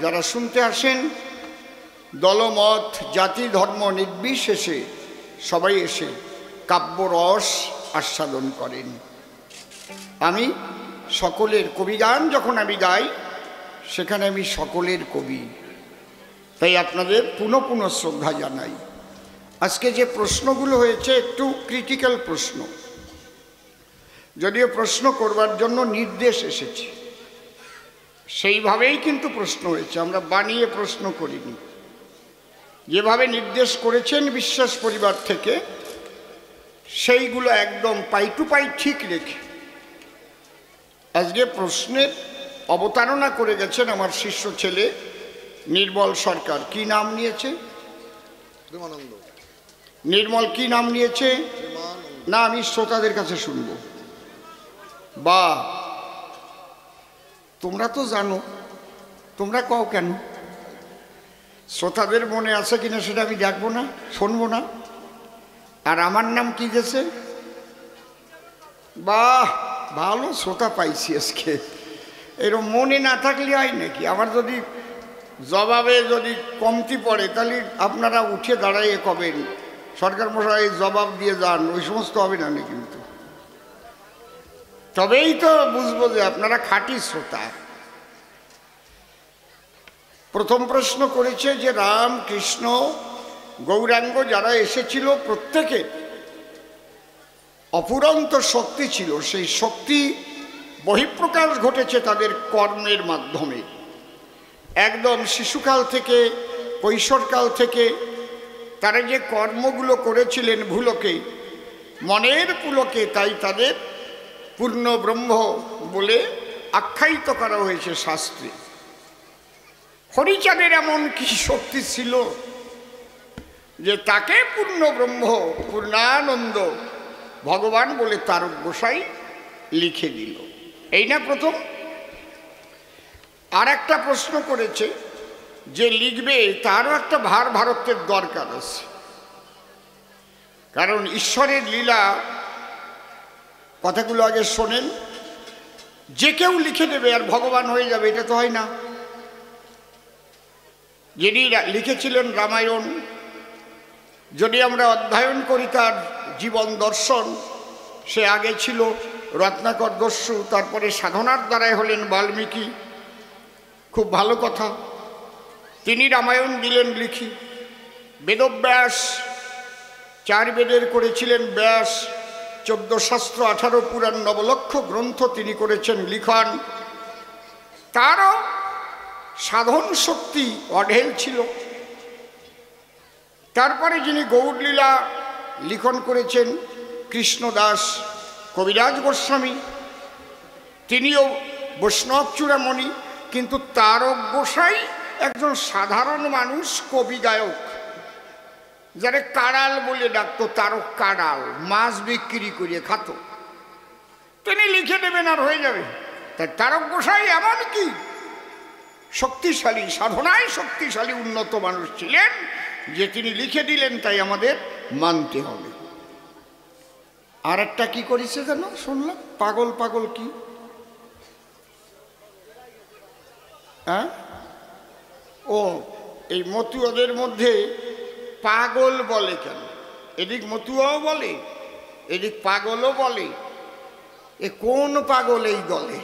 যারা শুনতে আসেন, দলমত জাতি ধর্ম নির্বিশেষে সবাই এসে কাব্যরস আস্বাদন করেন। আমি সকলের কবিগান যখন আমি গাই, সেখানে আমি সকলের কবি। তাই আপনাদের পুনঃ পুনঃ শ্রদ্ধা জানাই। আজকে যে প্রশ্নগুলো হয়েছে একটু ক্রিটিক্যাল প্রশ্ন, যদিও প্রশ্ন করবার জন্য নির্দেশ এসেছে, সেইভাবেই কিন্তু প্রশ্ন হয়েছে, আমরা বানিয়ে প্রশ্ন করিনি। যেভাবে নির্দেশ করেছেন বিশ্বাস পরিবার থেকে, সেইগুলো একদম পাই টু পাই ঠিক রেখে আজকে প্রশ্নের অবতারণা করে গেছেন আমার শিষ্য ছেলে নির্মল সরকার। কি নাম নিয়েছে? নির্মল কি নাম নিয়েছে? না, আমি শ্রোতাদের কাছে শুনবো। বা তোমরা তো জানো, তোমরা কও কেন? শ্রোতাদের মনে আছে কিনা সেটা আমি দেখবো না, শুনবো না। আর আমার নাম কি দিয়েছে? বাহ, ভালো শ্রোতা পাইছি আজকে। এরকম মনে না থাকলে হয় নাকি? আমার যদি জবাবে যদি কমতি পড়ে, তাহলে আপনারা উঠে দাঁড়াইয়ে কবেন সরকার মশাই জবাব দিয়ে যান, ওই সমস্ত হবে না কিন্তু। তবেই তো বুঝবো যে আপনারা খাঁটি শ্রোতা। প্রথম প্রশ্ন করেছে যে রাম কৃষ্ণ গৌরাঙ্গ যারা এসেছিল প্রত্যেকে অফুরন্ত শক্তি ছিল, সেই শক্তি বহিঃপ্রকাশ ঘটেছে তাদের কর্মের মাধ্যমে। একদম শিশুকাল থেকে, কৈশোরকাল থেকে তারা যে কর্মগুলো করেছিলেন ভুলোকে, মনের পুলকে, তাই তাদের পূর্ণ ব্রহ্ম বলে আখ্যায়িত করা হয়েছে শাস্ত্রে। হরিচাঁদের এমন কি শক্তি ছিল যে তাকে পূর্ণ ব্রহ্ম, পূর্ণানন্দ ভগবান বলে তারক গোসাই লিখে দিল। এই না প্রথম। আর একটা প্রশ্ন করেছে যে লিখবে তারও একটা ভারতের দরকার আছে, কারণ ঈশ্বরের লীলা কথাগুলো আগে শোনেন। যে কেউ লিখে দেবে আর ভগবান হয়ে যাবে, এটা তো হয় না। যিনি লিখেছিলেন রামায়ণ, যদি আমরা অধ্যয়ন করি তার জীবন দর্শন, সে আগে ছিল রত্নাকর দস্যু, তারপরে সাধনার দ্বারাই হলেন বাল্মীকি। খুব ভালো কথা, তিনি রামায়ণ দিলেন লিখি। বেদব্যাস 4 বেদের করেছিলেন ব্যাস, 14 শাস্ত্র 18 পুরাণ নবলক্ষ গ্রন্থ তিনি করেছেন লিখন। তারও সাধন শক্তি অঢেল ছিল। তারপরে যিনি গৌড়লীলা লিখন করেছেন কৃষ্ণদাস কবিরাজ গোস্বামী, তিনিও বৈষ্ণব চূড়ামণি, কিন্তু তারক গোসাই একজন সাধারণ মানুষ, কবি গায়ক, যারা কাড়াল বলে ডাকতো, তারক কাড়াল, মাছ বিক্রি করে খাতো। তিনি লিখে দেবেন আর হয়ে যাবে। তাই তারক গোসাই এমন কি শক্তিশালী, সাধনায় শক্তিশালী উন্নত মানুষ ছিলেন যে তিনি লিখে দিলেন, তাই আমাদের মানতে হবে। আর একটা কি করেছে যেন শুনলাম, পাগল পাগল কি, হ্যাঁ? ও এই মতুয়াদের মধ্যে পাগল বলে কেন? এদিক মতুয়াও বলে, এদিক পাগলও বলে। এ কোন পাগল এই দলে?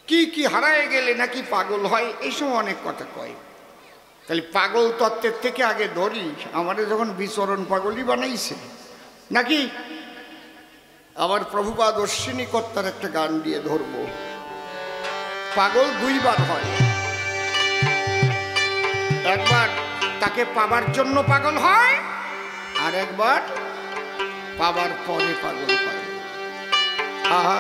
কি কি হারায় গেলে নাকি পাগল হয়, এই সময় অনেক কথা কয়। তাহলে পাগল তত্ত্বের থেকে আগে ধরি, আমাদের যখন বিচরণ পাগলই বানাইছে নাকি? আবার প্রভুপাদ অশ্বিনী কর্তার একটা গান দিয়ে ধরব। পাগল 2 বার হয়, একবার তাকে পাবার জন্য পাগল হয়, আর একবার পাবার পরে পাগল হয়। আহা,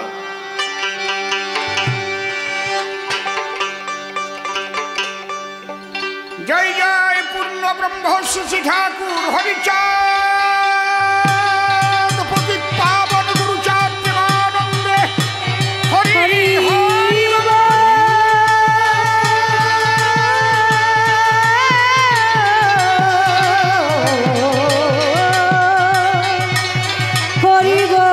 জয় জয় পূর্ণ ব্রহ্ম শ্রী ঠাকুর হরিচাঁদ পতিত পাবন গুরুচাঁদ প্রেমানন্দে হরি হরি বাবা। হরি গো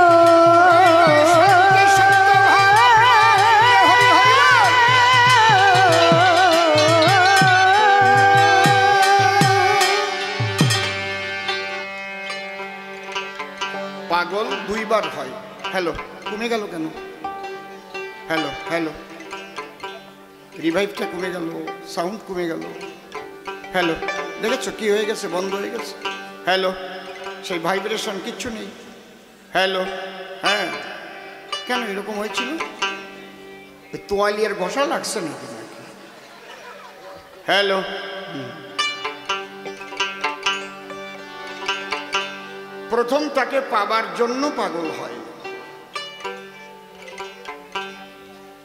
পাগল 2 বার হয়। হ্যালো, কমে গেল কেন? হ্যালো হ্যালো, রিভাইভটা কমে গেল, সাউন্ড কমে গেল। হ্যালো, দেখেছো কি হয়ে গেছে? বন্ধ হয়ে গেছে। হ্যালো, সেই ভাইব্রেশন কিচ্ছু নেই। হ্যালো, হ্যাঁ, কেন এরকম হয়েছিল? তোয়ালিয়ার ঘষা লাগছে নাকি? হ্যালো, প্রথম তাকে পাবার জন্য পাগল হয়।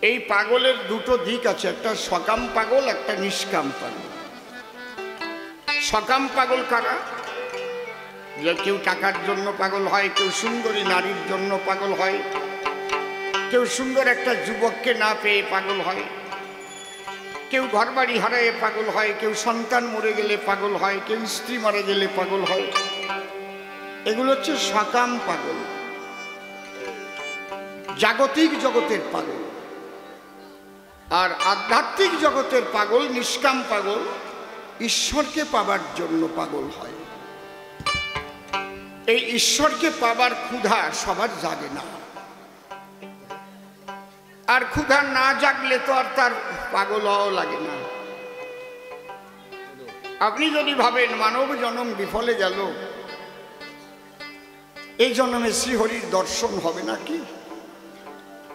এই পাগলের 2টো দিক আছে, একটা সকাম পাগল, একটা নিষ্কাম পাগল। সকাম পাগল কারা? যে কেউ টাকার জন্য পাগল হয়, কেউ সুন্দরী নারীর জন্য পাগল হয়, কেউ সুন্দর একটা যুবককে না পেয়ে পাগল হয়, কেউ ঘরবাড়ি হারায় পাগল হয়, কেউ সন্তান মরে গেলে পাগল হয়, কেউ স্ত্রী মারা গেলে পাগল হয়। এগুলো হচ্ছে সকাম পাগল, জাগতিক জগতের পাগল। আর আধ্যাত্মিক জগতের পাগল, নিষ্কাম পাগল, ঈশ্বরকে পাবার জন্য পাগল হয়। এই ঈশ্বরকে পাবার ক্ষুধা সবার জাগে না, আর ক্ষুধা না জাগলে তো আর তার পাগল হওয়াও লাগে না। আপনি যদি ভাবেন মানব জন্ম বিফলে গেল, এই জন্মে শ্রীহরির দর্শন হবে না কি?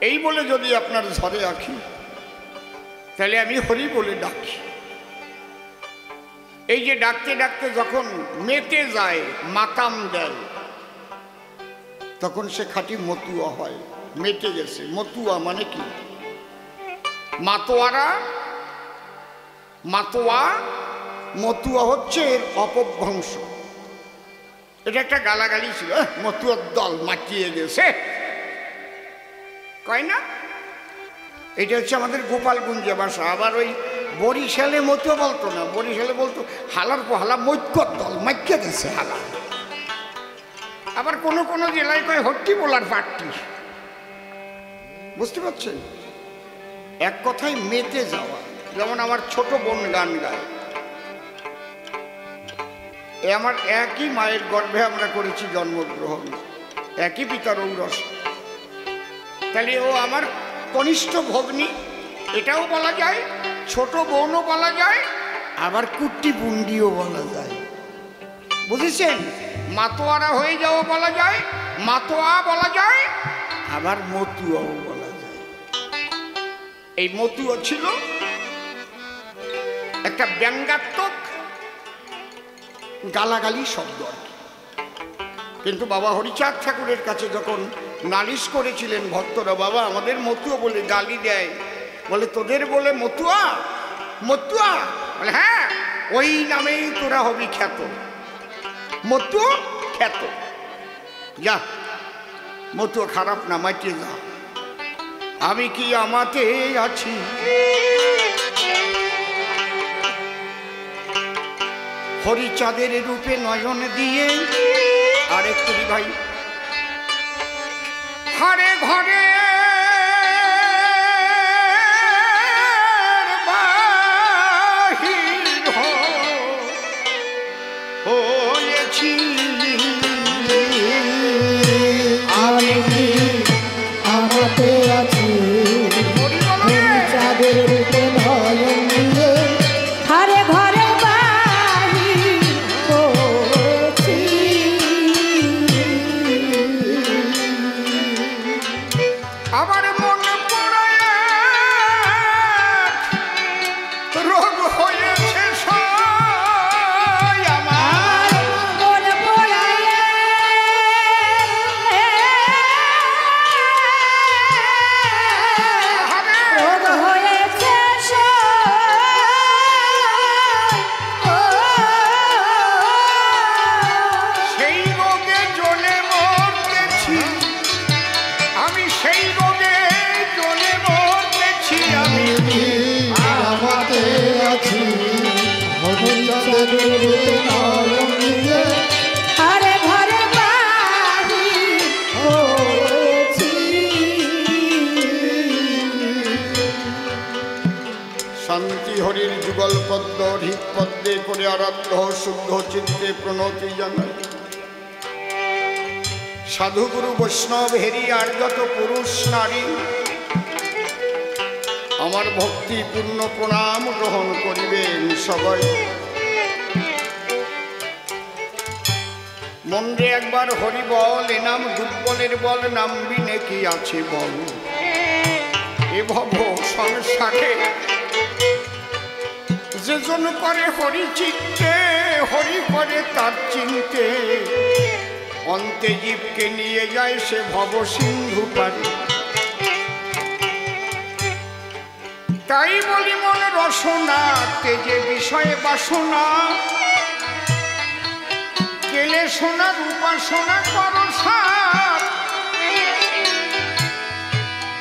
এই বলে যদি আপনার ঝরে আঁকি, তাহলে আমি হরি বলে ডাকি। এই যে ডাকতে ডাকতে যখন মেতে যায়, মাতাম দেয়, তখন সে খাঁটি মতুয়া হয়। মেটে গেছে। মতুয়া মানে কি? মাতোয়ারা, মাতোয়া, মতুয়া হচ্ছে এর অপভ্রংশ। এটা একটা গালাগালি ছিল, মতুয়ার দল মাটিয়ে গেছে, কয় না? এটা হচ্ছে আমাদের গোপালগঞ্জে ভাষা। আবার ওই বরিশালে মতুয়া বলতো না, বরিশালে বলতো হালার পোহালা মৈক্যর দল মাইকে গেছে হালা। আবার কোনো কোনো জেলায় কয় হট্টি বলার পাট্টি। বুঝতে পারছেন? এক কথায় মেতে যাওয়া। যেমন আমার ছোট বোন গান গায়, আমার একই মায়ের গর্ভে আমরা করেছি জন্মগ্রহণ, একই পিতার ঔরস। তাহলে ও আমার কনিষ্ঠ ভগ্নী, এটাও বলা যায়, ছোট বোনও বলা যায়, আবার কুট্টি বুন্ডিও বলা যায়। বুঝেছেন? মাতোয়ারা হয়ে যাও বলা যায়, মাতোয়া বলা যায়, আবার মতুয়াও বলা যায়। এই মতুয়া ছিল একটা ব্যঙ্গাত্মক গালাগালি শব্দ আর কি। কিন্তু বাবা হরিচাঁদ ঠাকুরের কাছে যখন নালিশ করেছিলেন ভক্তরা, বাবা আমাদের মতুয়া বলে গালি দেয়, বলে তোদের বলে মতুয়া? মতুয়া? বলে হ্যাঁ, ওই নামেই তোরা হবি খ্যাত, মতুয়া খ্যাত। যা, মতুয়া খারাপ না, মাইতে যা। আমি কি আমাতে আছি, হরিচাঁদের রূপে নয়ন দিয়ে। আরেকটু ভাই, ঘরে ঘরে বাহির হয়েছি, আমি আমাতে আছি, হরিচাঁদের রূপে নয়ন দিয়ে। ঘরে ঘরে বাহির হয়েছি, আবার মন পড়ায় রোগ হয়েছে সয় আমার, মন পোড়ায় রোগ হয়েছে সেই রোগে জ্বলে মরতেছি আমি, সেই রোগে জ্বলে মরতেছি আমি। আমাতে আছি, হরিচাঁদের রূপে নয়ন দিয়ে। ঘরে ঘরে বাহির হয়েছি, শান্তি হরির যুগল পদ্ম হৃদ পদ্মে করে আরাধ্য শুদ্ধ চিত্তে প্রণতি জানাই। সাধুগুরু বৈষ্ণব হেরি আর যত পুরুষ নারী, আমার ভক্তি পূর্ণ প্রণাম গ্রহণ করিবেন সবাই। মন্দিরে একবার হরি বল, এ নাম দুর্বলের বল, নামবি নাকি আছে বল। এ ভব সংসারে যেজন করে হরি চিত্তে, হরি করে তার চিনতে, অন্তে জীবকে নিয়ে যায় সে ভব সিন্ধু পারে। তাই বলি মন রসনা, তেজে বিষয়ে বাসনা, গেলে সোনা উপাসনা করো সার।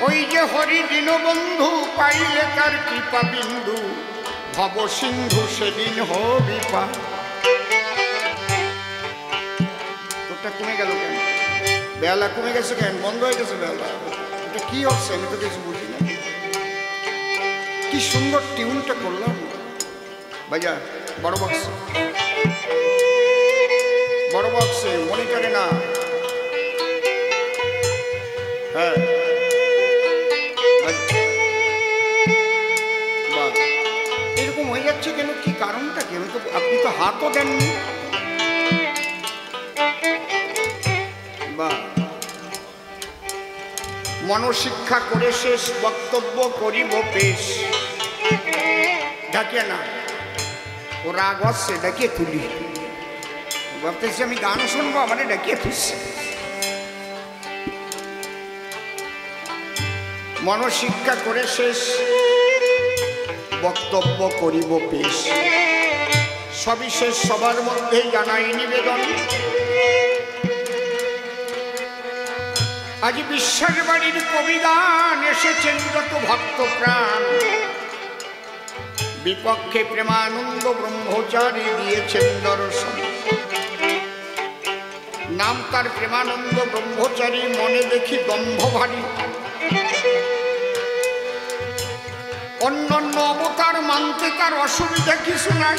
ওই যে হরি দীনবন্ধু, পাইলে তার কৃপা বিন্দু, ভব সিন্ধু সেদিন হবি পার। তোরটা কমে গেল কেন? বেলা কমে গেছে কেন? বন্ধ হয়ে গেছে বেলা? এটা কি হচ্ছে আমি তো কিছু বুঝি না। কি সুন্দর টিউনটা করলাম ভাইয়া, বড় বক্স, বড় বক্সে, মনিটরে না। হ্যাঁ, বাহ, এরকম হয়ে যাচ্ছে কেন? কি কারণটা কেন? তো আপনি তো হাতও দেননি। বাহ, মনশিক্ষা করে শেষ বক্তব্য করিব পেশ। ডাকে না, ও রাগ হচ্ছে, ডাকিয়ে তুলি। ভাবতেছি আমি গান শুনবো, আমারে ডাকিয়ে তুলছে। মনশিক্ষা করে শেষ বক্তব্য করিব পেশ। সবিশেষ সবার মধ্যে জানাই নিবেদন, আজ বিশ্বাস বাড়ির কবিগান এসেছেন যত ভক্ত প্রাণ। বিপক্ষে প্রেমানন্দ ব্রহ্মচারী দিয়েছেন দর্শন। নাম তার প্রেমানন্দ ব্রহ্মচারী, মনে দেখি দম্ভ ভারী। অন্যান্য অবতার মানতে তার অসুবিধা কিছু নাই।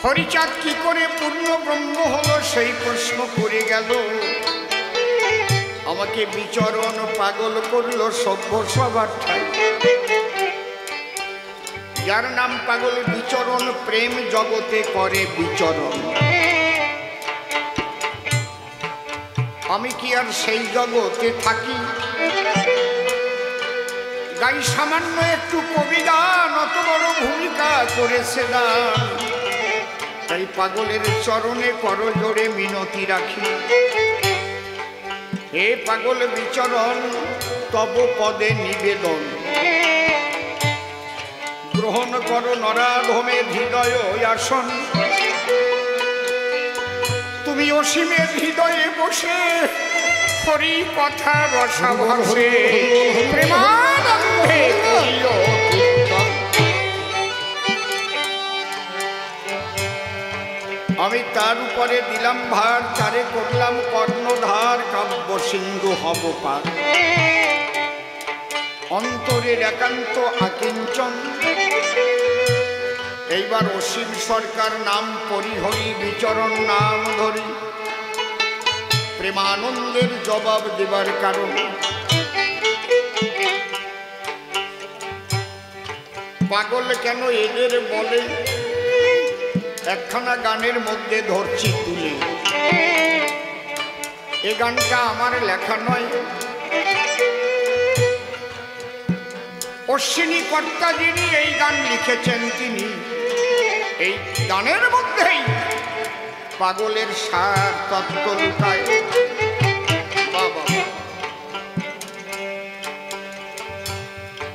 হরিচাঁদ কি করে পূর্ণ ব্রহ্ম হলো সেই প্রশ্ন করে গেল। আমাকে বিচরণ পাগল করলো সভ্য সবার ঠাই। যার নাম পাগল বিচরণ, প্রেম জগতে করে বিচরণ। আমি কি আর সেই জগতে থাকি? গাই সামান্য একটু কবিগান, অত বড় ভূমিকা করেছে দান। তাই পাগলের চরণে করজোড়ে মিনতি রাখি। হে পাগল বিচরণ, তব পদে নিবেদন। গ্রহণ করো নরাধমের হৃদয় আসন। তুমি অসীমের হৃদয়ে বসে হরি কথা রসাভাসে প্রেমানন্দে করিও কীর্তন। আমি তার উপরে দিলাম ভার, তারে করলাম কর্ণধার। কাব্য সিন্ধু হব পার, অন্তরের একান্ত আকিঞ্চন। এইবার অসীম সরকার নাম পরিহরি, বিচরণ নাম ধরি। প্রেমানন্দের জবাব দেবার কারণ, পাগল কেন এদের বলে? একখানা গানের মধ্যে ধরছি তুলে। এ গানটা আমার লেখা নয়, অশ্বিনী কর্তা যিনি এই গান লিখেছেন তিনি। এই গানের মধ্যেই পাগলের সার তত্ত্ব লুকায়। বাবা,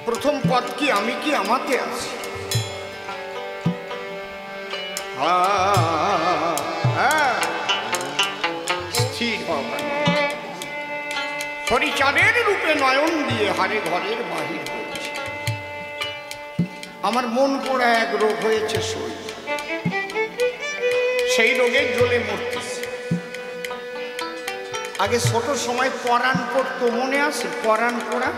প্রথম পদ কি আমি কি আমাতে আছি? স্থির হওয়া। হরিচাঁদের রূপে নয়ন দিয়ে হারে ঘরের বাহির হয়েছে। আমার মন পোড়া এক রোগ হয়েছে সই, সেই রোগের জ্বলে মরতেছে। আগে ছোট সময় পরাণ পড়তো, মনে আছে? পরাণ পড়া